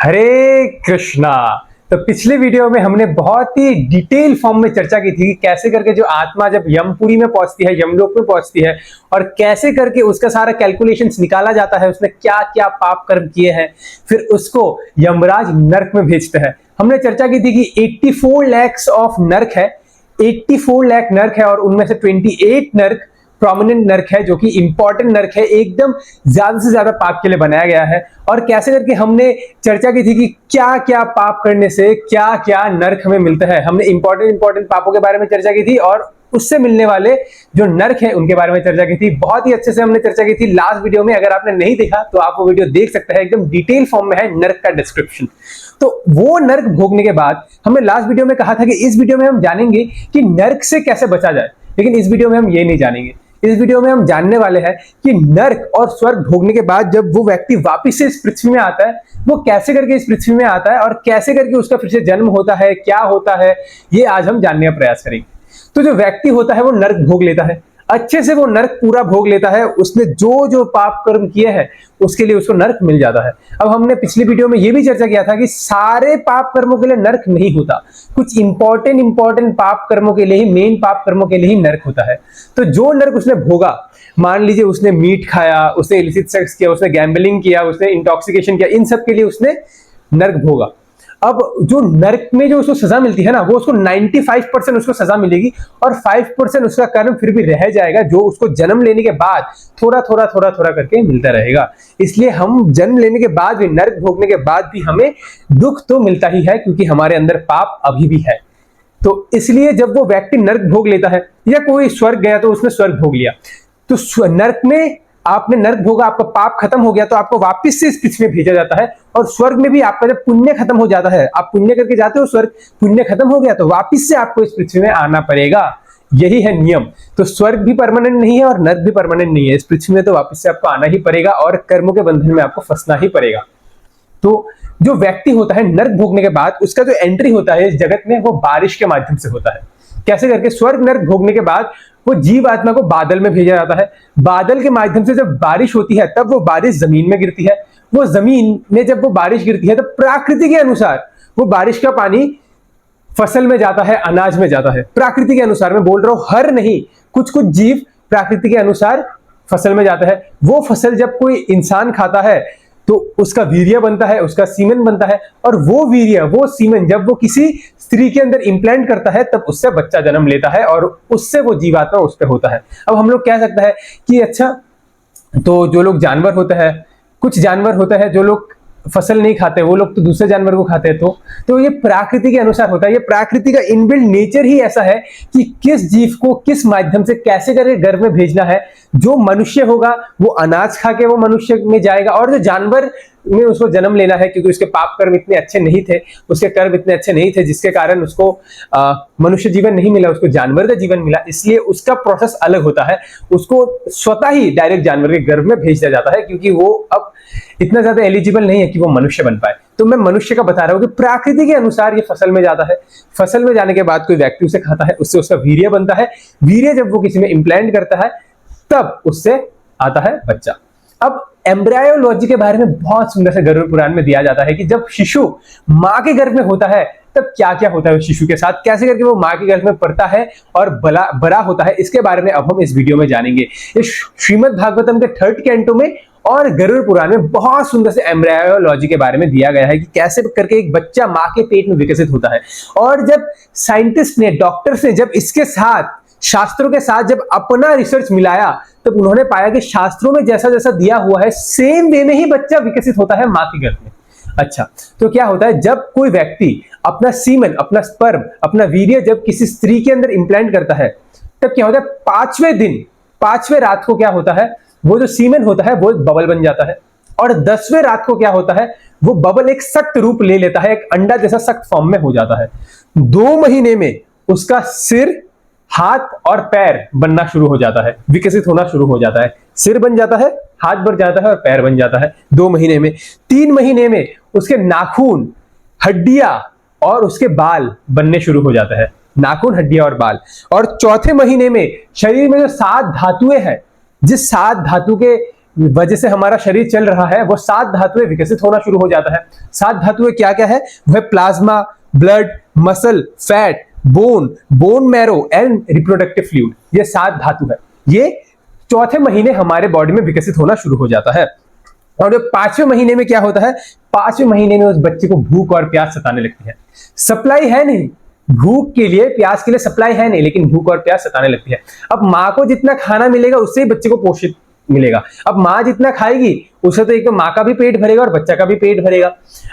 हरे कृष्णा। तो पिछले वीडियो में हमने बहुत ही डिटेल फॉर्म में चर्चा की थी कि कैसे करके जो आत्मा जब यमपुरी में पहुंचती है, यमलोक में पहुंचती है, और कैसे करके उसका सारा कैलकुलेशंस निकाला जाता है, उसने क्या क्या पाप कर्म किए हैं, फिर उसको यमराज नरक में भेजते हैं। हमने चर्चा की थी कि 84 lakhs ऑफ नरक है, 84 लाख नरक है, और उनमें से 28 नरक प्रोमिनेंट नर्क है, जो कि इंपॉर्टेंट नर्क है, एकदम ज्यादा से ज्यादा पाप के लिए बनाया गया है। और कैसे करके हमने चर्चा की थी कि क्या क्या पाप करने से क्या क्या नर्क हमें मिलता है। हमने इंपॉर्टेंट पापों के बारे में चर्चा की थी और उससे मिलने वाले जो नर्क है उनके बारे में चर्चा की थी। बहुत ही अच्छे से हमने चर्चा की थी लास्ट वीडियो में। अगर आपने नहीं देखा तो आप वो वीडियो देख सकते हैं, एकदम डिटेल फॉर्म में है नर्क का डिस्क्रिप्शन। तो वो नर्क भोगने के बाद हमने लास्ट वीडियो में कहा था कि इस वीडियो में हम जानेंगे कि नर्क से कैसे बचा जाए, लेकिन इस वीडियो में हम ये नहीं जानेंगे। इस वीडियो में हम जानने वाले हैं कि नर्क और स्वर्ग भोगने के बाद जब वो व्यक्ति वापस से इस पृथ्वी में आता है, वो कैसे करके इस पृथ्वी में आता है और कैसे करके उसका फिर से जन्म होता है, क्या होता है, ये आज हम जानने का प्रयास करेंगे। तो जो व्यक्ति होता है वो नर्क भोग लेता है, अच्छे से वो नर्क पूरा भोग लेता है। उसने जो जो पाप कर्म किए हैं उसके लिए उसको नर्क मिल जाता है। अब हमने पिछली वीडियो में ये भी चर्चा किया था कि सारे पाप कर्मों के लिए नर्क नहीं होता, कुछ इंपॉर्टेंट पाप कर्मों के लिए ही, मेन पाप कर्मों के लिए ही नर्क होता है। तो जो नर्क उसने भोगा, मान लीजिए उसने मीट खाया, उसने इलिसिट सेक्स किया, उसने गैम्बलिंग किया, उसने इंटॉक्सिकेशन किया, इन सब के लिए उसने नर्क भोगा। अब जो नर्क में जो उसको सजा मिलती है ना, वो उसको 95% उसको सजा मिलेगी और 5% उसका कर्म फिर भी रह जाएगा, जो उसको जन्म लेने के बाद थोड़ा थोड़ा करके मिलता रहेगा। इसलिए हम जन्म लेने के बाद भी, नर्क भोगने के बाद भी हमें दुख तो मिलता ही है, क्योंकि हमारे अंदर पाप अभी भी है। तो इसलिए जब वो व्यक्ति नर्क भोग लेता है, या कोई स्वर्ग गया तो उसने स्वर्ग भोग लिया, तो नर्क में आपने नर्क भोगा, आपका पाप खत्म हो गया, तो आपको वापस से इस पृथ्वी में भेजा जाता है। और स्वर्ग में भी आपका जब पुण्य खत्म हो जाता है, आप पुण्य करके जाते हो स्वर्ग, पुण्य खत्म हो गया तो वापस से आपको इस पृथ्वी में आना पड़ेगा। यही है नियम। तो स्वर्ग भी परमानेंट नहीं है और नर्क भी परमानेंट नहीं है, इस पृथ्वी में तो वापस से आपको आना ही पड़ेगा और कर्मों के बंधन में आपको फंसना ही पड़ेगा। तो जो व्यक्ति होता है नर्क भोगने के बाद, उसका जो एंट्री होता है इस जगत में, वो बारिश के माध्यम से होता है। कैसे करके? स्वर्ग नर्क भोगने के बाद वो जीव आत्मा को बादल में भेजा जाता है। बादल के माध्यम से जब बारिश होती है तब वो बारिश जमीन में गिरती है। वो जमीन में जब वो बारिश गिरती है तो प्रकृति के अनुसार वो बारिश का पानी फसल में जाता है, अनाज में जाता है। प्रकृति के अनुसार मैं बोल रहा हूं, हर नहीं, कुछ कुछ जीव प्रकृति के अनुसार फसल में जाता है। वो फसल जब कोई इंसान खाता है तो उसका वीर्य बनता है, उसका सीमेन बनता है, और वो वीर्य, वो सीमेन जब वो किसी स्त्री के अंदर इंप्लांट करता है तब उससे बच्चा जन्म लेता है और उससे वो जीवात्मा उस पर होता है। अब हम लोग कह सकते हैं कि अच्छा, तो जो लोग जानवर होते हैं, कुछ जानवर होते हैं जो लोग फसल नहीं खाते, वो लोग तो दूसरे जानवर को खाते हैं। तो ये प्रकृति के अनुसार होता है। ये प्रकृति का इनबिल्ट नेचर ही ऐसा है कि किस जीव को किस माध्यम से कैसे करके गर्भ में भेजना है। जो मनुष्य होगा वो अनाज खा के वो मनुष्य में जाएगा, और जो जानवर में उसको जन्म लेना है, क्योंकि उसके पाप कर्म इतने अच्छे नहीं थे, उसके कर्म इतने अच्छे नहीं थे, जिसके कारण उसको मनुष्य जीवन नहीं मिला, उसको जानवर का जीवन मिला। इसलिए उसका प्रोसेस अलग होता है। उसको स्वतः ही डायरेक्ट जानवर के गर्भ में भेज दिया जाता है, क्योंकि वो अब इतना ज्यादा एलिजिबल नहीं है कि वो मनुष्य बन पाए। तो मैं मनुष्य का बता रहा हूं कि प्रकृति के अनुसार ये फसल में जाता है। फसल में जाने के बाद कोई व्यक्ति उसे खाता है, उससे उसका वीर्य बनता है। वीर्य जब वो किसी में इंप्लांट करता है तब उससे आता है बच्चा। अब एम्ब्रायोलॉजी के बारे में बहुत सुंदर से गरुड़ पुराण में दिया जाता है कि जब शिशु मां के गर्भ में होता है तब क्या क्या होता है शिशु के साथ, कैसे करके वो मां के गर्भ में पड़ता है और बड़ा होता है। इसके बारे में अब हम इस वीडियो में जानेंगे। इस श्रीमद् भागवतम के 3rd कैंटो में और गरुड़ पुराण में बहुत सुंदर से एम्ब्रायोलॉजी के बारे में दिया गया है कि कैसे करके एक बच्चा मां के पेट में विकसित होता है। और जब साइंटिस्ट ने, डॉक्टर्स ने जब इसके साथ, शास्त्रों के साथ जब अपना रिसर्च मिलाया, तब उन्होंने पाया कि शास्त्रों में जैसा जैसा दिया हुआ है सेम वे में ही बच्चा विकसित होता है मां के गर्भ में। अच्छा, तो क्या होता है, जब कोई व्यक्ति अपना सीमन, अपना स्पर्म, अपना वीर्य जब किसी स्त्री के अंदर इंप्लांट करता है, तब क्या होता है, 5वें दिन, 5वें रात को क्या होता है, वो जो सीमन होता है वो एक बबल बन जाता है। और 10वें रात को क्या होता है, वो बबल एक सख्त रूप ले लेता है, एक अंडा जैसा सख्त फॉर्म में हो जाता है। 2 महीने में उसका सिर, हाथ और पैर बनना शुरू हो जाता है, विकसित होना शुरू हो जाता है। सिर बन जाता है, हाथ बन जाता है और पैर बन जाता है 2 महीने में। 3 महीने में उसके नाखून, हड्डियां और उसके बाल बनने शुरू हो जाता है, नाखून, हड्डियां और बाल। और 4थे महीने में शरीर में जो 7 धातुएं हैं, जिस 7 धातु के वजह से हमारा शरीर चल रहा है, वो 7 धातुएं विकसित होना शुरू हो जाता है। 7 धातुएं क्या क्या है? वह plasma, blood, muscle, fat, bone marrow and reproductive fluid, ये 7 धातु है। ये चौथे महीने हमारे बॉडी में विकसित होना शुरू हो जाता है। और जो 5वें महीने में क्या होता है? 5वें महीने में उस बच्चे को भूख और प्यास सताने लगती है। सप्लाई है नहीं, भूख के लिए, प्यास के लिए सप्लाई है नहीं, लेकिन भूख और प्यास सताने लगती है। अब माँ को जितना खाना मिलेगा उससे ही बच्चे को पोषित मिलेगा। अब माँ जितना खाएगी उससे तो एक तो माँ का भी पेट भरेगा और बच्चा का भी पेट भरेगा।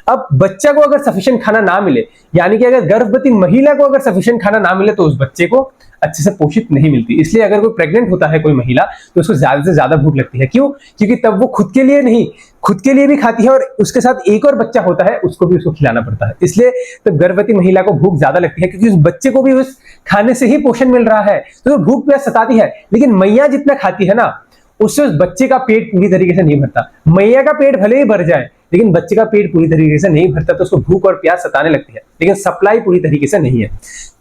अब बच्चा को अगर सफिशिएंट खाना ना मिले, यानी कि अगर गर्भवती महिला को अगर सफिशिएंट खाना ना मिले, तो उस बच्चे को अच्छे से पोषित नहीं मिलती। इसलिए अगर कोई प्रेग्नेंट होता है कोई महिला, तो उसको ज्यादा से ज्यादा भूख लगती है। क्यों? क्योंकि तब वो खुद के लिए नहीं, खुद के लिए भी खाती है और उसके साथ एक और बच्चा होता है, उसको भी उसको खिलाना पड़ता है। इसलिए तब गर्भवती महिला को भूख ज्यादा लगती है, क्योंकि उस बच्चे को भी उस खाने से ही पोषण मिल रहा है, तो भूख प्यास सताती है। लेकिन मैया जितना खाती है ना, उससे उस बच्चे का पेट पूरी तरीके से नहीं भरता। मैया का पेट भले ही भर जाए, लेकिन बच्चे का पेट पूरी तरीके से नहीं भरता, तो उसको भूख और प्यास सताने लगती है, लेकिन सप्लाई पूरी तरीके से नहीं है।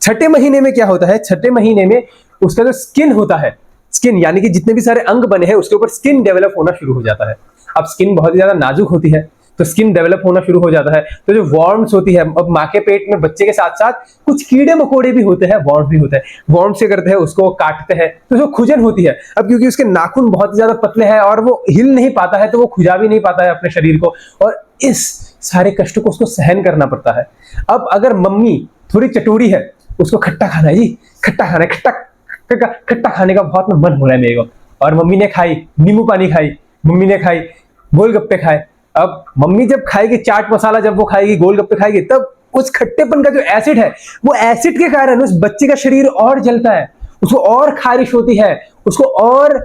6ठे महीने में क्या होता है? 6ठे महीने में उसका जो स्किन होता है, स्किन यानी कि जितने भी सारे अंग बने हैं उसके ऊपर स्किन डेवलप होना शुरू हो जाता है। अब स्किन बहुत ही ज्यादा नाजुक होती है, तो स्किन डेवलप होना शुरू हो जाता है। तो जो वॉर्म्स होती है, अब माँ के पेट में बच्चे के साथ साथ कुछ कीड़े मकोड़े भी होते हैं, वॉर्म्स भी होते हैं। वॉर्म्स क्या करते हैं? उसको काटते हैं, तो उसको खुजन होती है। अब क्योंकि उसके नाखून बहुत ज्यादा पतले हैं और वो हिल नहीं पाता है, तो वो खुजा भी नहीं पाता है अपने शरीर को, और इस सारे कष्ट को उसको सहन करना पड़ता है। अब अगर मम्मी थोड़ी चटोरी है, उसको खट्टा खाना है जी, खट्टा खाना है, खट्टा खाने का बहुत मन हो रहा है मेरे को, और मम्मी ने खाई नींबू पानी खाई, मम्मी ने खाई गोलगप्पे खाए। अब मम्मी जब खाएगी चाट मसाला, जब वो खाएगी गोलगप्पे खाएगी, तब उस खट्टेपन का जो एसिड है, वो एसिड के कारण उस बच्चे का शरीर और जलता है, उसको और खारिश होती है, उसको और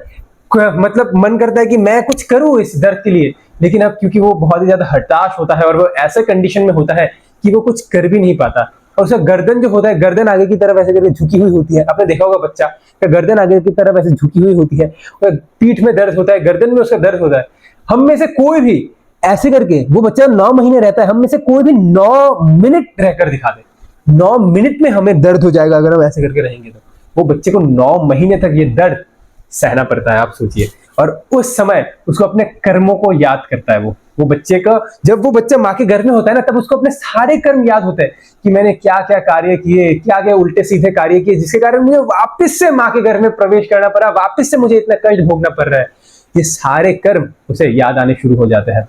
मतलब मन करता है कि मैं कुछ करूं इस दर्द के लिए। लेकिन अब क्योंकि वो बहुत ही ज्यादा हताश होता है और वो ऐसे कंडीशन में होता है कि वो कुछ कर भी नहीं पाता, और उसका गर्दन जो होता है, गर्दन आगे की तरफ ऐसे करके झुकी हुई होती है। आपने देखा होगा बच्चा का गर्दन आगे की तरफ ऐसे झुकी हुई होती है, और पीठ में दर्द होता है, गर्दन में उसका दर्द होता है। हम में से कोई भी ऐसे करके, वो बच्चा 9 महीने रहता है, हम में से कोई भी 9 मिनट रहकर दिखा दे, 9 मिनट में हमें दर्द हो जाएगा अगर हम ऐसे करके रहेंगे तो। वो बच्चे को 9 महीने तक ये दर्द सहना पड़ता है, आप सोचिए। और उस समय उसको अपने कर्मों को याद करता है। वो बच्चे का, जब वो बच्चा माँ के घर में होता है ना, तब उसको अपने सारे कर्म याद होते हैं कि मैंने क्या क्या कार्य किए, क्या क्या उल्टे सीधे कार्य किए, जिसके कारण मुझे वापस से माँ के घर में प्रवेश करना पड़ा, वापस से मुझे इतना कष्ट भोगना पड़ रहा है। ये सारे कर्म उसे याद आने शुरू हो जाते हैं।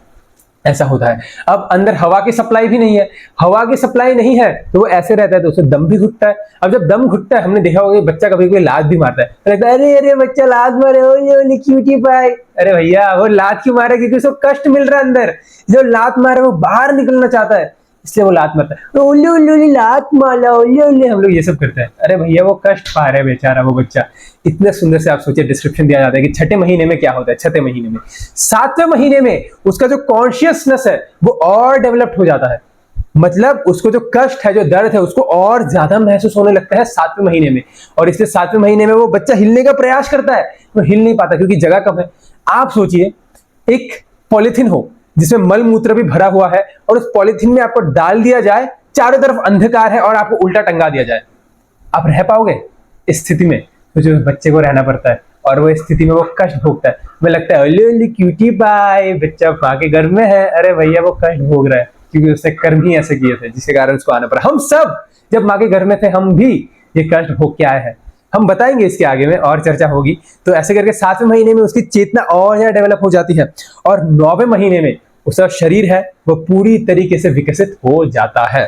ऐसा होता है। अब अंदर हवा की सप्लाई भी नहीं है, हवा की सप्लाई नहीं है, तो वो ऐसे रहता है, तो उसे दम भी घुटता है। अब जब दम घुटता है, हमने देखा होगा बच्चा कभी कोई लात भी मारता है, तो लगता है अरे अरे बच्चा लात मारे, ओले ओले क्यूटी पाई। अरे भैया वो लात क्यों मारे? क्योंकि उसको कष्ट मिल रहा है अंदर। जो लात मारे वो बाहर निकलना चाहता है, इसलिए वो लात मारता है। ओले ओले ओले लात मारा, ओले ओले हम लोग ये सब करते हैं। अरे भैया वो कष्ट पा रहे बेचारा वो बच्चा। इतने सुंदर से आप सोचिए डिस्क्रिप्शन दिया जाता है कि 6ठे महीने में क्या होता है। 6ठे महीने में, 7वें महीने में उसका जो कॉन्शियसनेस है वो और डेवलप्ड हो जाता है। मतलब उसको जो कष्ट है, जो दर्द है, उसको और ज्यादा महसूस होने लगता है 7वें महीने में। और इसलिए 7वें महीने में वो बच्चा हिलने का प्रयास करता है, वो हिल नहीं पाता क्योंकि जगह कम है। आप सोचिए एक पॉलिथीन हो जिसमें मल मूत्र भी भरा हुआ है, और उस पॉलिथीन में आपको डाल दिया जाए, चारों तरफ अंधकार है और आपको उल्टा टंगा दिया जाए, आप रह पाओगे इस स्थिति में? तो जो बच्चे को रहना पड़ता है और वो इस स्थिति में वो कष्ट भोगता है। हमें लगता है अल्ली अल्ली क्यूटी पाई, बच्चा माँ के घर में है। अरे भैया वो कष्ट भोग रहा है क्योंकि उसने कर्म ही ऐसे किए थे जिसके कारण उसको आना पड़ा। हम सब जब माँ के घर में थे, हम भी ये कष्ट भोग के आए हैं। हम बताएंगे इसके आगे में और चर्चा होगी। तो ऐसे करके 7वें महीने में उसकी चेतना और ज्यादा डेवलप हो जाती है, और 9वें महीने में उसका शरीर है वो पूरी तरीके से विकसित हो जाता है।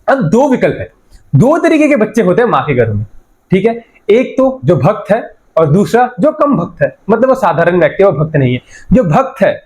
अब 2 विकल्प है, 2 तरीके के बच्चे होते हैं माँ के घर में, ठीक है। एक तो जो भक्त है और दूसरा जो कम भक्त है, मतलब वो साधारण व्यक्ति है, वो भक्त नहीं है। जो भक्त है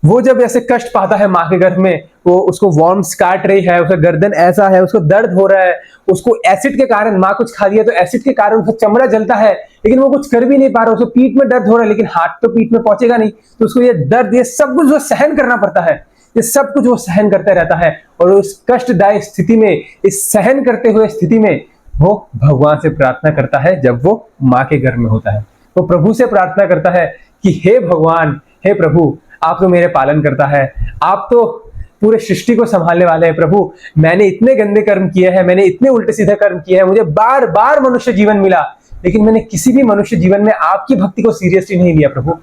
वो जब ऐसे कष्ट पाता है माँ के घर में, वो उसको वॉर्म्स काट रही है, उसका गर्दन ऐसा है, उसको दर्द हो रहा है, उसको एसिड के कारण, माँ कुछ खा दिया तो एसिड के कारण उसका चमड़ा जलता है, लेकिन वो कुछ कर भी नहीं पा रहा, उसको पीठ में दर्द हो रहा है, लेकिन हाथ तो पीठ में पहुंचेगा नहीं, तो उसको ये दर्द, ये सब कुछ वो सहन करना पड़ता है। ये सब कुछ वो सहन करता रहता है, और उस कष्टदायी स्थिति में, इस सहन करते हुए स्थिति में वो भगवान से प्रार्थना करता है। जब वो माँ के घर में होता है, वो प्रभु से प्रार्थना करता है कि हे भगवान, हे प्रभु, आप तो मेरे पालन करता है, आप तो पूरे सृष्टि को संभालने वाले हैं। प्रभु, मैंने इतने गंदे कर्म किए हैं, मैंने इतने उल्टे सीधे कर्म किए हैं, मुझे बार बार मनुष्य जीवन मिला, लेकिन मैंने किसी भी मनुष्य जीवन में आपकी भक्ति को सीरियसली नहीं लिया। प्रभु,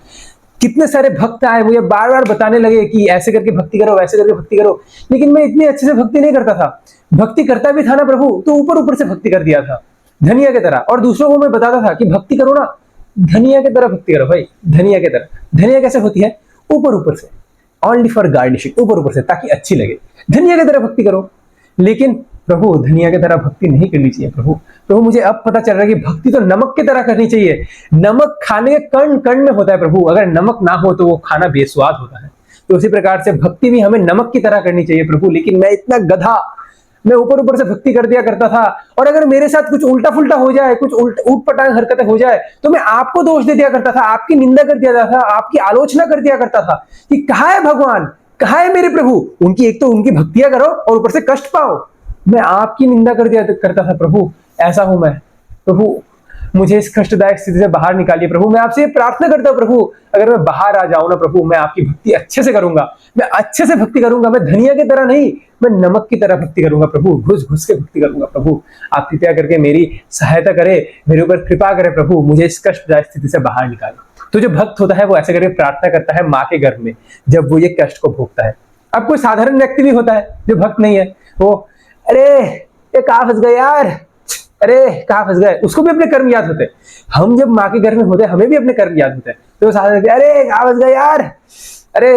कितने सारे भक्त आए, मुझे बार बार बताने लगे कि ऐसे करके भक्ति करो, वैसे करके भक्ति करो, लेकिन मैं इतनी अच्छे से भक्ति नहीं करता था। भक्ति करता भी था ना प्रभु, तो ऊपर ऊपर से भक्ति कर दिया था, धनिया की तरह। और दूसरों को मैं बताता था कि भक्ति करो ना, धनिया की तरह भक्ति करो भाई, धनिया की तरह। धनिया कैसे होती है? ऊपर ऊपर से, ओनली फॉर गार्निशिंग, ऊपर ऊपर से, ताकि अच्छी लगे। धनिया की तरह भक्ति करो। लेकिन प्रभु धनिया की तरह भक्ति नहीं करनी चाहिए प्रभु। प्रभु मुझे अब पता चल रहा है कि भक्ति तो नमक की तरह करनी चाहिए। नमक खाने के कण कण में होता है प्रभु, अगर नमक ना हो तो वो खाना बेस्वाद होता है। तो उसी प्रकार से भक्ति भी हमें नमक की तरह करनी चाहिए प्रभु। लेकिन मैं इतना गधा, मैं ऊपर ऊपर से भक्ति कर दिया करता था, और अगर मेरे साथ कुछ उल्टा फुल्टा हो जाए, कुछ ऊट पटांग हरकतें हो जाए, तो मैं आपको दोष दे दिया करता था, आपकी निंदा कर दिया था, आपकी आलोचना कर दिया करता था कि कहाँ है भगवान, कहाँ है मेरे प्रभु। उनकी एक तो उनकी भक्तियां करो और ऊपर से कष्ट पाओ। मैं आपकी निंदा कर दिया करता था प्रभु। ऐसा हूं मैं प्रभु, मुझे इस कष्टदायक स्थिति से बाहर निकालिए प्रभु। मैं आपसे प्रार्थना करता हूं प्रभु, अगर मैं बाहर आ जाऊं ना प्रभु, मैं आपकी भक्ति अच्छे से करूंगा, मैं अच्छे से भक्ति करूंगा। मैं धनिया की तरह नहीं, मैं नमक की तरह भक्ति करूंगा प्रभु, घुस घुस के भक्ति करूंगा प्रभु। आप कृपया करके मेरी सहायता करे, मेरे ऊपर कृपा करे प्रभु, मुझे इस कष्टदायक स्थिति से बाहर निकाले। तो जो भक्त होता है वो ऐसे करके प्रार्थना करता है माँ के गर्भ में, जब वो ये कष्ट को भोगता है। अब कोई साधारण व्यक्ति भी होता है जो भक्त नहीं है, वो अरे ये कहाँ फंस गए यार, अरे कहाँ फंस गए, उसको भी अपने कर्म याद होते हैं। हम जब माँ के घर में होते हैं हमें भी अपने कर्म याद होते हैं। तो वो साधारण अरे कहाँ फंस गए यार, अरे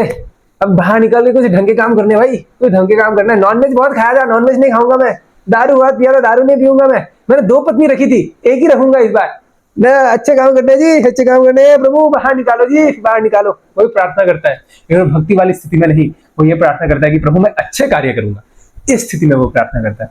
अब बाहर निकल के कुछ ढंग के काम करने, भाई कुछ ढंग के काम करना है। नॉनवेज बहुत खाया था, नॉनवेज नहीं खाऊंगा मैं। दारू बहुत पिया था, दारू नहीं पीऊंगा मैं। मैंने 2 पत्नी रखी थी, एक ही रखूंगा इस बार। मैं अच्छे काम करने जी, अच्छे काम करने, प्रभु बाहर निकालो जी, बाहर निकालो। वही प्रार्थना करता है, लेकिन भक्ति वाली स्थिति में नहीं। वो ये प्रार्थना करता है कि प्रभु मैं अच्छे कार्य करूंगा। इस स्थिति में वो प्रार्थना करता है।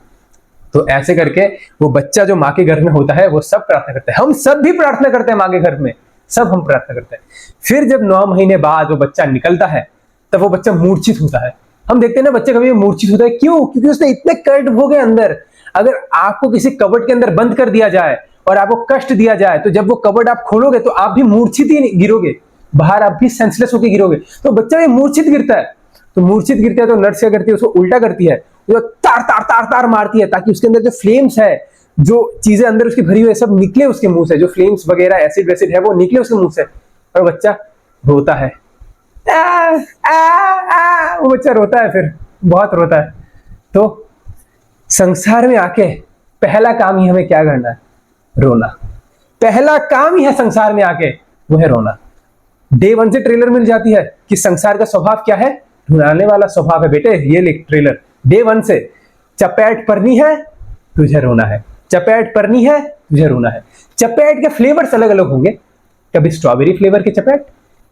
तो ऐसे करके वो बच्चा जो माँ के घर में होता है वो सब प्रार्थना करता है। हम सब भी प्रार्थना करते हैं माँ के घर में, सब हम प्रार्थना करते हैं। फिर जब 9 महीने बाद वो बच्चा निकलता है, तब वो बच्चा मूर्छित होता है। हम देखते हैं ना बच्चे कभी मूर्छित होता है, क्यों? क्योंकि उसने इतने कष्ट भोगे अंदर। अगर आपको किसी कबर्ड के अंदर बंद कर दिया जाए और आपको कष्ट दिया जाए, तो जब वो कबर्ड आप खोलोगे तो आप भी मूर्छित ही गिरोगे, बाहर आप भी सेंसलेस होकर गिरोगे। तो बच्चा ये मूर्छित गिरता है। तो मूर्छित गिरता है तो नर्स क्या करती है, उसको उल्टा करती है, जो तार तार तार तार मारती है, ताकि उसके अंदर जो फ्लेम्स है, जो चीजें अंदर उसकी भरी हुई है, सब निकले उसके मुंह से। जो फ्लेम्स वगैरह एसिड वेसिड है वो निकले उसके मुंह से। और बच्चा रोता है, आ, आ, आ, वो बच्चा रोता है, फिर बहुत रोता है। तो संसार में आके पहला काम ही हमें क्या करना है? रोना। पहला काम ही है संसार में आके, वो है रोना। डे 1 से ट्रेलर मिल जाती है कि संसार का स्वभाव क्या है, रुलाने वाला स्वभाव है बेटे। ये लिख ट्रेलर डे 1 से, चपेट पड़नी है तुझे रोना है, चपेट पड़नी है तुझे रोना है। चपेट के फ्लेवर्स अलग अलग होंगे, कभी स्ट्रॉबेरी फ्लेवर के चपेट,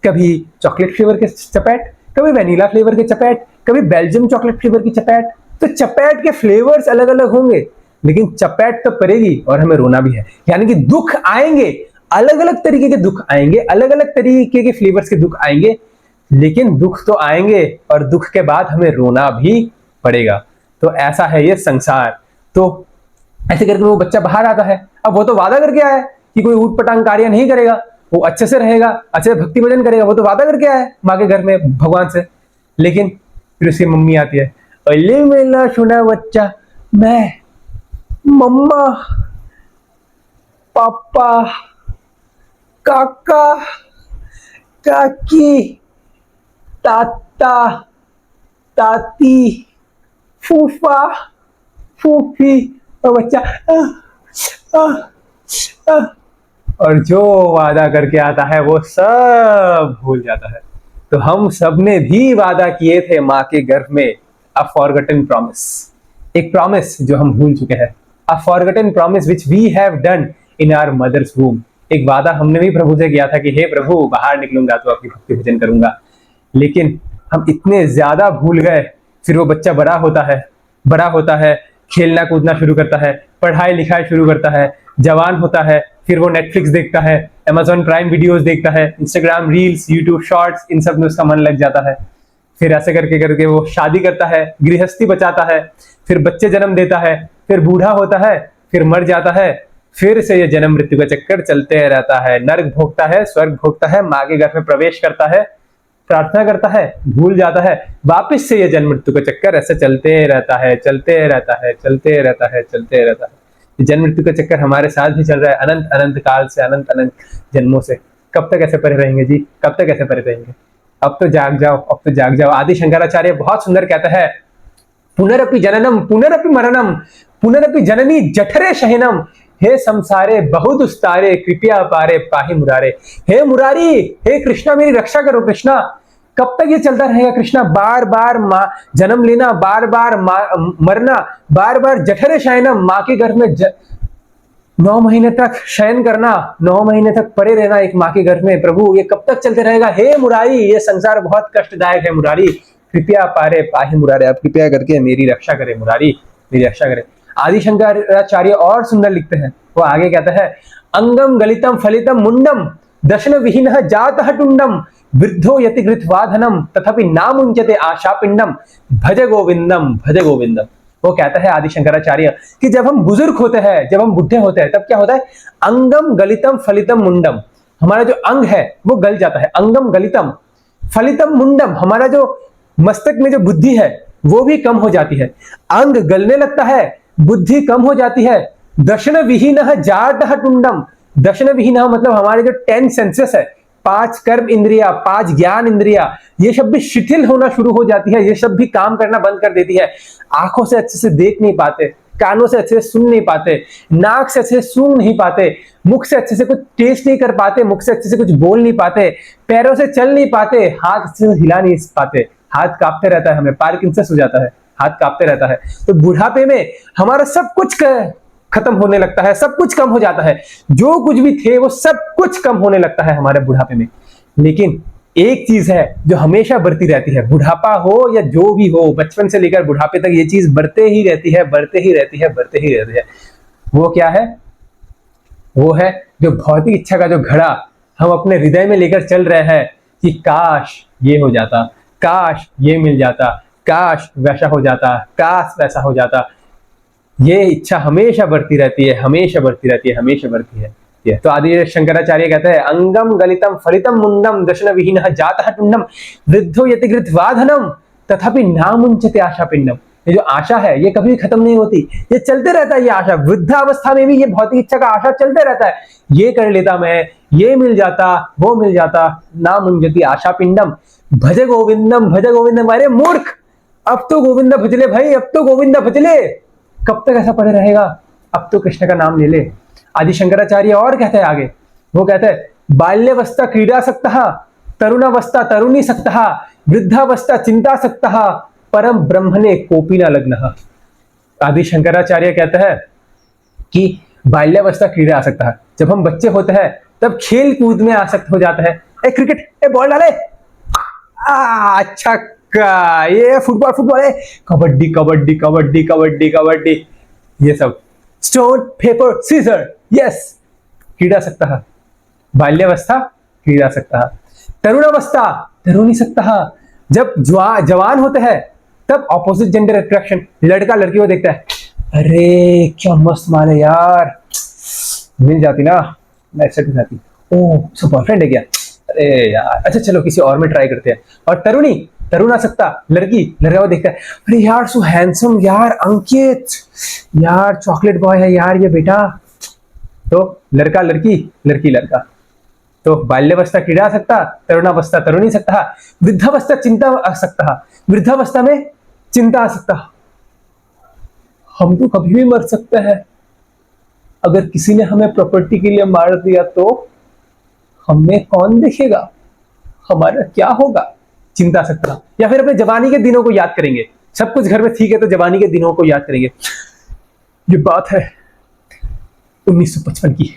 कभी चॉकलेट फ्लेवर के चपेट, कभी वेनिला फ्लेवर के चपेट, कभी बेल्जियम चॉकलेट फ्लेवर की चपेट। तो चपेट के फ्लेवर्स अलग अलग होंगे, लेकिन चपेट तो पड़ेगी और हमें रोना भी है। यानी कि दुख आएंगे, अलग अलग तरीके के दुख आएंगे, अलग अलग तरीके के फ्लेवर्स के दुख आएंगे, लेकिन दुख तो आएंगे और दुख के बाद हमें रोना भी पड़ेगा। तो ऐसा है ये संसार। तो ऐसे करके वो बच्चा बाहर आता है। अब वो तो वादा करके आया कि कोई ऊट पटांग कार्य नहीं करेगा, वो अच्छे से रहेगा, अच्छे से भक्ति भजन करेगा। वो तो वादा करके आया है माँ के घर में भगवान से। लेकिन फिर उसकी मम्मी आती है, अले मेला सुना बच्चा, मैं मम्मा पापा काका काकी ताता ताती फूफा फूफी, और बच्चा और जो वादा करके आता है वो सब भूल जाता है। तो हम सबने भी वादा किए थे माँ के गर्भ में, अ फॉरगॉटन प्रॉमिस, एक प्रॉमिस जो हम भूल चुके हैं। A forgotten promise which we have done in our mother's womb. एक वादा हमने भी प्रभु से किया था कि हे प्रभु बाहर निकलूंगा तो आपकी भक्ति भजन करूंगा। लेकिन हम इतने ज्यादा भूल गए। फिर वो बच्चा बड़ा होता है, खेलना कूदना शुरू करता है, पढ़ाई लिखाई शुरू करता है, जवान होता है, फिर वो नेटफ्लिक्स देखता है, अमेजॉन प्राइम वीडियोस देखता है, इंस्टाग्राम रील्स, यूट्यूब शॉर्ट्स, इन सब में उसका मन लग जाता है। फिर ऐसे करके करके वो शादी करता है, गृहस्थी बचाता है, फिर बच्चे जन्म देता है, फिर बूढ़ा होता है, फिर मर जाता है। फिर से ये जन्म मृत्यु का चक्कर चलते रहता है। नरक भोगता है, स्वर्ग भोगता है, माँ के घर में प्रवेश करता है, प्रार्थना करता है, भूल जाता है, वापस से ये जन्म मृत्यु का चक्कर ऐसे चलते रहता है, चलते रहता है, चलते रहता है, चलते रहता है। जन्म मृत्यु का चक्कर हमारे साथ भी चल रहा है अनंत अनंत काल से, अनंत अनंत जन्मों से। कब तक ऐसे पड़े रहेंगे जी, कब तक ऐसे पड़े रहेंगे? अब तो जाग जाओ, अब तो जाग जाओ। आदि शंकराचार्य बहुत सुंदर कहता है, पुनरपि जननम पुनरपि मरणम पुनरपि जननी जठरे शयनम, हे संसारे बहुदुस्तारे कृपया पारे पाहि मुरारे। हे मुरारी, हे कृष्णा मेरी रक्षा करो कृष्णा। कब तक ये चलता रहेगा कृष्णा? बार बार जन्म लेना, बार बार मरना, बार बार जठरे शयनम, माँ के गर्भ में 9 महीने तक शयन करना, 9 महीने तक पड़े रहना एक माँ के गर्भ में। प्रभु ये कब तक चलते रहेगा? हे मुरारी, ये संसार बहुत कष्टदायक है मुरारी, कृपया पारे पाहि मुरारे, आप कृपया करके मेरी रक्षा करें मुरारी, मेरी रक्षा करें। आदि शंकराचार्य और सुंदर लिखते हैं, वो आगे कहता है, अंगम गलितम फलितम मुंडम दशन विहीन जातः टुंडम वृद्धो यति घृतवाधनम तथापि नामुंचते आशा पिंडम भज गोविंदम भज गोविंदम। वो कहता है आदि शंकराचार्य कि जब हम बुजुर्ग होते हैं, जब हम बुढ़े होते हैं, तब क्या होता है? अंगम गलितम फलितम मुंडम, हमारा जो अंग है वो गल जाता है। अंगम गलितम फलितम मुंडम, हमारा जो मस्तक में जो बुद्धि है वो भी कम हो जाती है। अंग गलने लगता है, बुद्धि कम हो जाती है। दर्शन विहीन जाटः टुंडम, दर्शन विहीन मतलब हमारे जो 10 सेंसेस है, 5 कर्म इंद्रिया, 5 ज्ञान इंद्रिया, ये सब भी शिथिल होना शुरू हो जाती है, ये सब भी काम करना बंद कर देती है। आंखों से अच्छे से देख नहीं पाते, कानों से अच्छे से सुन नहीं पाते, नाक से अच्छे से सूंघ नहीं पाते, मुख से अच्छे से कुछ टेस्ट नहीं कर पाते, मुख से अच्छे से कुछ बोल नहीं पाते, पैरों से चल नहीं पाते, हाथ से हिला नहीं पाते, हाथ कांपते रहता है, हमें पार्किंसंस हो जाता है, हाथ कांपते रहता है। तो बुढ़ापे में हमारा सब कुछ खत्म होने लगता है, सब कुछ कम हो जाता है, जो कुछ भी थे वो सब कुछ कम होने लगता है हमारे बुढ़ापे में। लेकिन एक चीज है जो हमेशा बढ़ती रहती है, बुढ़ापा हो या जो भी हो, बचपन से लेकर बुढ़ापे तक ये चीज बढ़ते ही रहती है, बढ़ते ही रहती है, बढ़ते ही रहती है। वो क्या है? वो है जो भौतिक इच्छा का जो घड़ा हम अपने हृदय में लेकर चल रहे हैं कि काश ये हो जाता, काश ये मिल जाता, काश वैसा हो जाता, काश वैसा हो जाता। ये इच्छा हमेशा बढ़ती रहती है, हमेशा बढ़ती रहती है, हमेशा बढ़ती है। तो आदि शंकराचार्य कहते हैं, अंगम गलितम फलितम मुंडम दशन विहीन जातः टुंडम वृद्धो यति घृतवाधनम तथापि नामुंचते आशा पिंडम। ये जो आशा है ये कभी खत्म नहीं होती, ये चलते रहता है। ये आशा वृद्धावस्था में भी ये भौतिक इच्छा का आशा चलते रहता है, ये कर लेता मैं, ये मिल जाता, वो मिल जाता, नामुंचते आशा पिंडम भज गोविंदम भज गोविंदम। अरे मूर्ख, अब तो गोविंदा भजले भाई, अब तो गोविंदा भजले। कब तक ऐसा पड़े रहेगा? अब तो कृष्ण का नाम ले ले। आदि शंकराचार्य और कहते हैं आगे, वो कहते हैं, बाल्यावस्था क्रीडासक्तः तरुणावस्था तरुणीसक्तः वृद्धावस्था चिंतासक्तः परम ब्रह्मणे कोपी न लग्नः। आदि शंकराचार्य कहते हैं कि बाल्यावस्था क्रीड़ा आसक्त है, जब हम बच्चे होते हैं तब खेल कूद में आसक्त हो जाता है। ए क्रिकेट, ए बॉल डाले, अच्छा का ये फुटबॉल, फुटबॉल है, कबड्डी कबड्डी कबड्डी कबड्डी कबड्डी, ये सब स्टोन पेपर सीजर, यस क्रीड़ा सकता है। बाल्यावस्था क्रीड़ा सकता है, तरुणावस्था तरुणी सकता है। जब जवान होते हैं तब ऑपोजिट जेंडर अट्रैक्शन, लड़का लड़की को देखता है, अरे क्या मस्त माल है यार, मिल जाती ना, मैं एक्सेप्ट हो जाती, ओह उसका बॉयफ्रेंड है क्या, अरे यार अच्छा चलो किसी और में ट्राई करते हैं। और तरुणी, तरुण आ सकता, लड़की लड़का को देखता है, अरे यार सो हैंडसम यार अंकित, यार चॉकलेट बॉय है यार ये बेटा। तो लड़का लड़की, लड़की लड़का। तो बाल्यावस्था क्रीड़ा सकता, तरुणावस्था तरुणी सकता, वृद्धावस्था चिंता आ सकता, वृद्धावस्था में चिंता आ सकता। हम तो कभी भी मर सकते हैं, अगर किसी ने हमें प्रॉपर्टी के लिए मार दिया तो हमें कौन देखेगा, हमारा क्या होगा, चिंता सकता। या फिर अपने जवानी के दिनों को याद करेंगे, सब कुछ घर में ठीक है तो जवानी के दिनों को याद करेंगे। ये बात है 1955 की,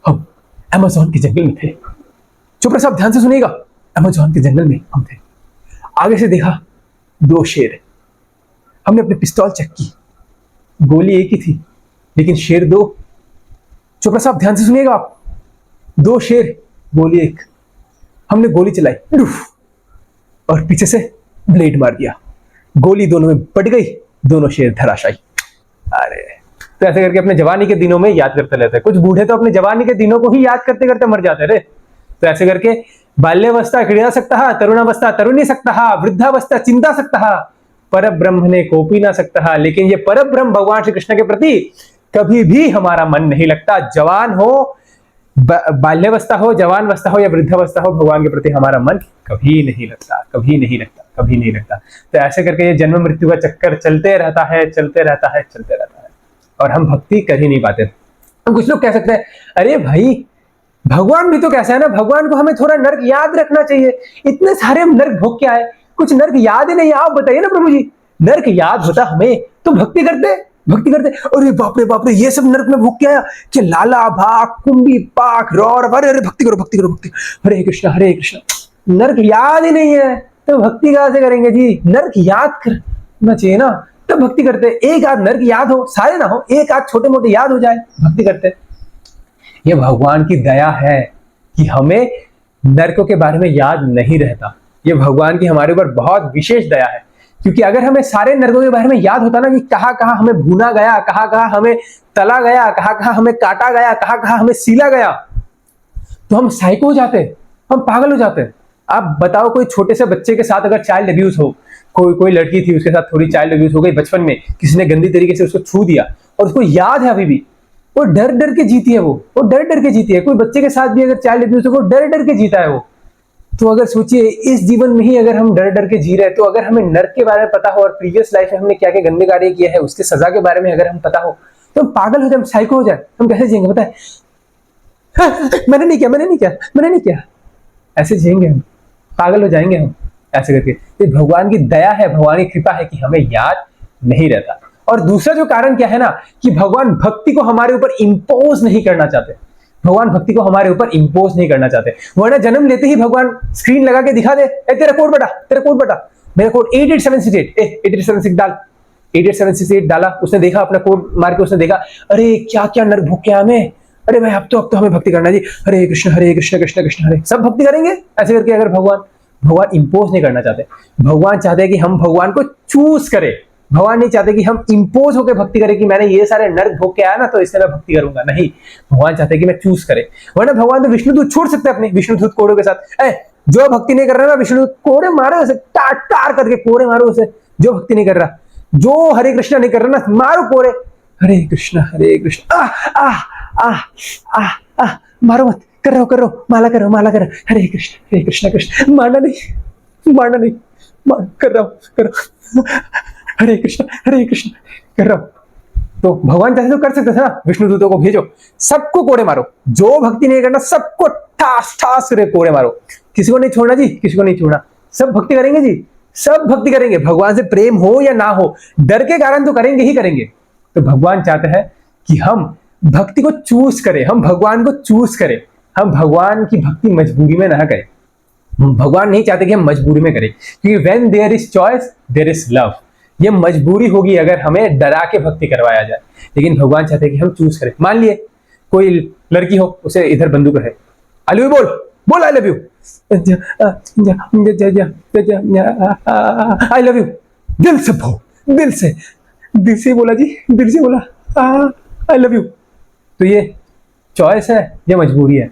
हम अमेज़न के जंगल में थे। चोपड़ा साहब ध्यान से सुनिएगा, अमेज़न के जंगल में हम थे। आगे से देखा 2 शेर, हमने अपने पिस्तौल चेक की, गोली एक ही थी लेकिन शेर 2। चोपड़ा साहब ध्यान से सुनिएगा आप, 2 शेर गोली एक। हमने गोली चलाई और पीछे से ब्लेड मार दिया, गोली दोनों में पड़ गई, दोनों शेर धराशायी। अरे तो ऐसे करके अपने जवानी के दिनों में याद करते रहते हैं। कुछ बूढ़े तो अपने जवानी के दिनों को ही याद करते करते मर जाते हैं रे। तो ऐसे करके बाल्यावस्था क्रीड़ा सकता, तरुणावस्था तरुणी सकता, वृद्धावस्था चिंता सकता, पर ब्रह्म ने कोपी ना सकता। लेकिन ये पर ब्रह्म भगवान श्री कृष्ण के प्रति कभी भी हमारा मन नहीं लगता। जवान हो बाल्यावस्था हो, जवानावस्था हो या वृद्धावस्था हो, भगवान के प्रति हमारा मन कभी नहीं लगता, कभी नहीं लगता, कभी नहीं लगता। तो ऐसे करके ये जन्म मृत्यु का चक्कर चलते रहता है, चलते रहता है, चलते रहता है, और हम भक्ति कर ही नहीं पाते। हम कुछ लोग कह सकते हैं, अरे भाई भगवान भी तो कैसा है ना, भगवान को हमें थोड़ा नर्क याद रखना चाहिए, इतने सारे हम नर्क भोग के आए, कुछ नर्क याद ही नहीं। आप बताइए ना प्रभु जी, नर्क याद होता हमें तो भक्ति करते, भक्ति करते। अरे बाप रे ये सब नर्क में भोग के आया कि लाला भाग कुंभी पाक रौर, अरे अरे भक्ति करो भक्ति करो भक्ति, हरे कृष्णा। नर्क याद ही नहीं है तो भक्ति कहां से करेंगे जी? नर्क याद करना चाहिए ना, तो भक्ति करते। एक आध नर्क याद हो, सारे ना हो, एक आध छोटे मोटे याद हो जाए, भक्ति करते। ये भगवान की दया है कि हमें नरकों के बारे में याद नहीं रहता। ये भगवान की हमारे ऊपर बहुत विशेष दया है, क्योंकि अगर हमें सारे नरकों के बारे में याद होता ना कि कहाँ कहाँ हमें भूना गया, कहाँ कहाँ हमें तला गया, कहाँ कहाँ हमें काटा गया, कहाँ कहाँ हमें सीला गया, तो हम साइको हो जाते, हम पागल हो जाते। आप बताओ, कोई छोटे से बच्चे के साथ अगर चाइल्ड अब्यूज हो, कोई लड़की थी उसके साथ थोड़ी चाइल्ड अब्यूज हो गई बचपन में, किसी ने गंदी तरीके से उसको छू दिया और उसको याद है अभी भी, वो डर डर के जीती है, वो डर डर के जीती है। कोई बच्चे के साथ भी अगर चाइल्ड अब्यूज हो, वो डर डर के जीता है वो। तो अगर सोचिए, इस जीवन में ही अगर हम डर डर के जी रहे हैं, तो अगर हमें नर्क के बारे में पता हो और प्रीवियस लाइफ में हमने क्या क्या गंदे कार्य किए हैं, उसके सजा के बारे में अगर हम पता हो, तो हम पागल हो जाए, हम साइको हो जाए। हम कैसे जिएंगे पता है? मैंने नहीं किया, ऐसे जिएंगे हम, पागल हो जाएंगे हम ऐसे करके। तो भगवान की दया है, भगवान की कृपा है कि हमें याद नहीं रहता। और दूसरा जो कारण क्या है ना, कि भगवान भक्ति को हमारे ऊपर इंपोज नहीं करना चाहते। भगवान भक्ति को हमारे ऊपर इंपोज नहीं करना चाहते, वरना जन्म लेते ही भगवान स्क्रीन लगा के दिखा दे, तेरा कोड बता, मेरा कोड 8876 डाल, 8876 डाला। उसने देखा, अपना कोड मार के उसने देखा, अरे क्या क्या नर्क भोग के हमें, अरे भाई अब तो हमें भक्ति करना जी, हरे कृष्ण कृष्ण कृष्ण हरे, सब भक्ति करेंगे ऐसे करके। अगर भगवान इंपोज नहीं करना चाहते, भगवान चाहते हैं कि हम भगवान को चूज करें। भगवान नहीं चाहते कि हम इंपोज होकर भक्ति करें, कि मैंने ये सारे नर्क भोग के आया ना तो इससे मैं भक्ति करूंगा, नहीं। भगवान चाहते हैं कि मैं चूज करे। वरना भगवान तो विष्णुदूत छोड़ सकते हैं अपने विष्णुदूत कोड़ों के साथ, जो भक्ति नहीं कर रहा है ना विष्णुदूत कोड़े मारो उसे, टार टार करके कोड़े मारो उसे, जो भक्ति नहीं कर रहा, जो हरे कृष्णा नहीं कर रहा ना, मारो कोड़े, हरे कृष्णा मारो मत, कर रहा हूं, माला करो, हरे कृष्णा कृष्ण, मारना नहीं, कर रहा हूं, हरे कृष्ण कर रहा हूं। तो भगवान चाहते तो कर सकते थे ना, विष्णु दूतों को भेजो, सबको कोड़े मारो, जो भक्ति नहीं करना सबको ठास ठास करे कोड़े मारो, किसी को नहीं छोड़ना जी, किसी को नहीं छोड़ना, सब भक्ति करेंगे जी, सब भक्ति करेंगे। भगवान से प्रेम हो या ना हो, डर के कारण तो करेंगे ही करेंगे। तो भगवान चाहते हैं कि हम भक्ति को चूज करें, हम भगवान को चूज करें, हम भगवान की भक्ति मजबूरी में ना करें। भगवान नहीं चाहते कि हम मजबूरी में करें, क्योंकि when there is choice there is love। ये मजबूरी होगी अगर हमें डरा के भक्ति करवाया जाए, लेकिन भगवान चाहते हैं कि हम चूज करें। मान लिए कोई लड़की हो, उसे इधर बंदूक है, आई लव यू बोल I love you, I love you, दिल से बोला जी, दिल से बोला आई लव यू। तो ये चॉइस है, ये मजबूरी है,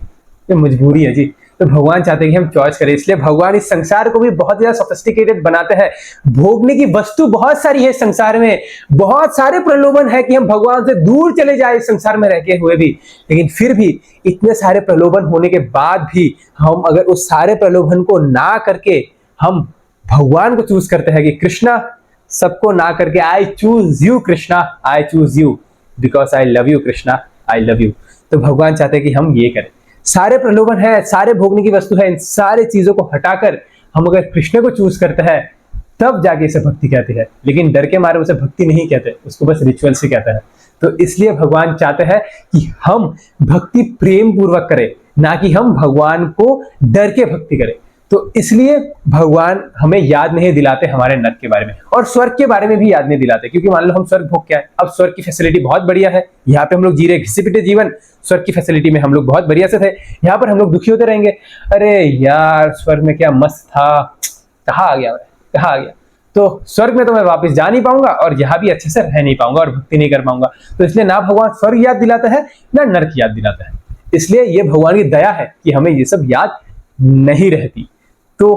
ये मजबूरी है जी। तो भगवान चाहते हैं कि हम चॉइस करें, इसलिए भगवान इस संसार को भी बहुत ज्यादा सोफिस्टिकेटेड बनाते हैं। भोगने की वस्तु बहुत सारी है संसार में, बहुत सारे प्रलोभन है कि हम भगवान से दूर चले जाए इस संसार में रहते हुए भी, लेकिन फिर भी इतने सारे प्रलोभन होने के बाद भी हम अगर उस सारे प्रलोभन को ना करके हम भगवान को चूज करते हैं कि कृष्णा सबको ना करके I choose you Krishna, I choose you because I love you Krishna, I love you. तो भगवान चाहते हैं कि हम ये करें। सारे प्रलोभन है, सारे भोगने की वस्तु है, इन सारे चीजों को हटाकर हम अगर कृष्ण को चूज करते हैं तब जाके इसे भक्ति कहते हैं, लेकिन डर के मारे उसे भक्ति नहीं कहते, उसको बस रिचुअल से कहते हैं। तो इसलिए भगवान चाहते हैं कि हम भक्ति प्रेम पूर्वक करें, ना कि हम भगवान को डर के भक्ति करें। तो इसलिए भगवान हमें याद नहीं दिलाते हमारे नर्क के बारे में, और स्वर्ग के बारे में भी याद नहीं दिलाते, क्योंकि मान लो हम स्वर्ग भोग क्या है, अब स्वर्ग की फैसिलिटी बहुत बढ़िया है, यहाँ पे हम लोग जी रहे घिसे पिटे जीवन, स्वर्ग की फैसिलिटी में हम लोग बहुत बढ़िया से थे, यहाँ पर हम लोग दुखी होते रहेंगे, अरे यार स्वर्ग में क्या मस्त था, कहाँ आ गया। तो स्वर्ग में तो मैं वापस जा नहीं पाऊंगा और यहाँ भी अच्छे से रह नहीं पाऊंगा और भक्ति नहीं कर पाऊंगा। तो इसलिए ना भगवान स्वर्ग याद दिलाता है ना नर्क याद दिलाता है, इसलिए ये भगवान की दया है कि हमें ये सब याद नहीं रहती। तो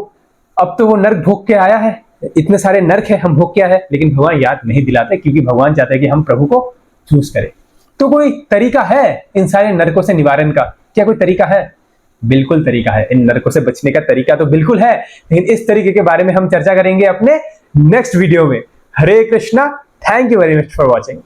अब तो वो नर्क भोग के आया है, इतने सारे नर्क है, हम भोग के आए हैं, लेकिन भगवान याद नहीं दिलाते, क्योंकि भगवान चाहते हैं कि हम प्रभु को चूज करें। तो कोई तरीका है इन सारे नरकों से निवारण का? क्या कोई तरीका है? बिल्कुल तरीका है। इन नरकों से बचने का तरीका तो बिल्कुल है, लेकिन इस तरीके के बारे में हम चर्चा करेंगे अपने नेक्स्ट वीडियो में। Hare Krishna. Thank you very much for watching.